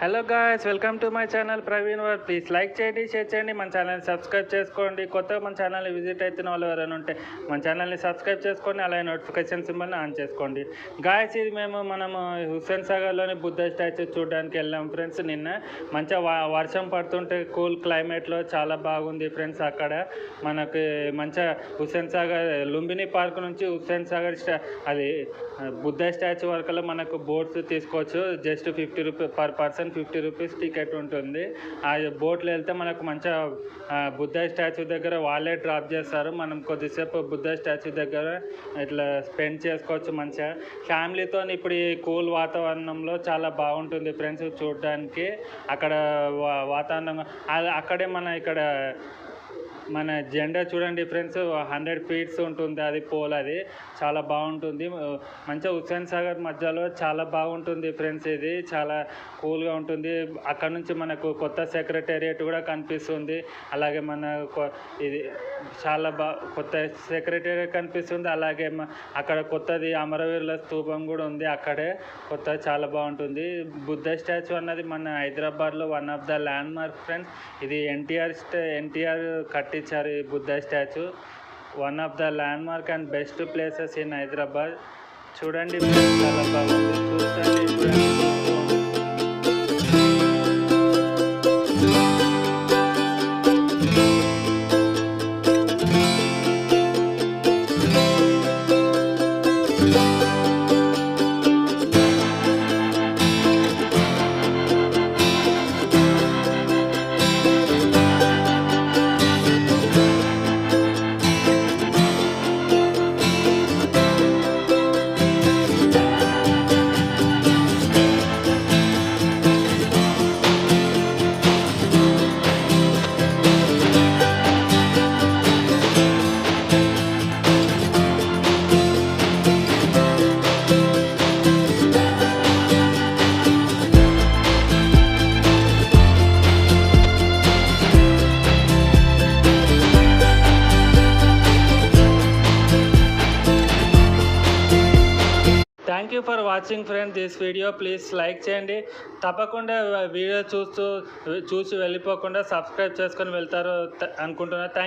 Hello guys, welcome to my channel Praveen work. Please like చేయండి, share చేయండి, మన ఛానల్ని సబ్స్క్రైబ్ చేసుకోండి. కొత్తగా మన ఛానల్ని విజిట్ అవుతున్న వాళ్ళు ఎవరైనా ఉంటే మన ఛానల్ని సబ్స్క్రైబ్ చేసుకోండి, అలాగే నోటిఫికేషన్ సింబల్ని ఆన్ చేసుకోండి. గాయ్స్, ఇది మనము హుస్సేన్ సాగర్లోని బుద్ధ స్టాచ్యూ చూడడానికి వెళ్ళాం ఫ్రెండ్స్. నిన్న మంచిగా వర్షం పడుతుంటే కూల్ క్లైమేట్లో చాలా బాగుంది ఫ్రెండ్స్. అక్కడ మనకి మంచిగా హుస్సేన్ సాగర్ లుంబిని పార్క్ నుంచి హుస్సేన్ సాగర్ అది బుద్ధ స్టాచ్యూ వరకు మనకు బోట్స్ తీసుకోవచ్చు. Just 50 rupees per person, 50 rupees ticket ఉంటుంది. ఆ బోట్లో వెళ్తే మనకు మంచిగా బుద్ధ స్టాచ్యూ దగ్గర వాళ్ళే డ్రాప్ చేస్తారు. మనం కొద్దిసేపు బుద్ధ స్టాచ్యూ దగ్గర ఇట్లా స్పెండ్ చేసుకోవచ్చు మంచిగా ఫ్యామిలీతో. ఇప్పుడు ఈ కూల్ వాతావరణంలో చాలా బాగుంటుంది ఫ్రెండ్స్ చూడడానికి. అక్కడ వాతావరణం అక్కడే ఇక్కడ మన జెండా చూడండి ఫ్రెండ్స్, 100 ఫీట్స్ ఉంటుంది అది పోల్. అది చాలా బాగుంటుంది మంచిగా. హుస్సేన్ సాగర్ మధ్యలో చాలా బాగుంటుంది ఫ్రెండ్స్. ఇది చాలా కూల్గా ఉంటుంది. అక్కడ నుంచి మనకు కొత్త సెక్రటేరియట్ కూడా కనిపిస్తుంది. అలాగే ఇది చాలా కొత్త సెక్రటేరియట్ కనిపిస్తుంది. అలాగే అక్కడ కొత్తది అమరవీరుల స్తూపం కూడా ఉంది అక్కడే కొత్త. చాలా బాగుంటుంది. బుద్ధ స్టాచ్యూ అన్నది మన హైదరాబాద్లో one of the land mark friends. ఇది ఎన్టీఆర్ కట్టించారు ఈ Buddha statue. One of the land mark and best places in Hyderabad. చూడండి, చాలా బాగుంది. చూడండి. Thank you for watching friend this video. Please like చేయండి. తప్పకుండా వీడియో చూసి వెళ్ళిపోకుండా సబ్స్క్రైబ్ చేసుకొని వెళ్తారు అనుకుంటున్నా.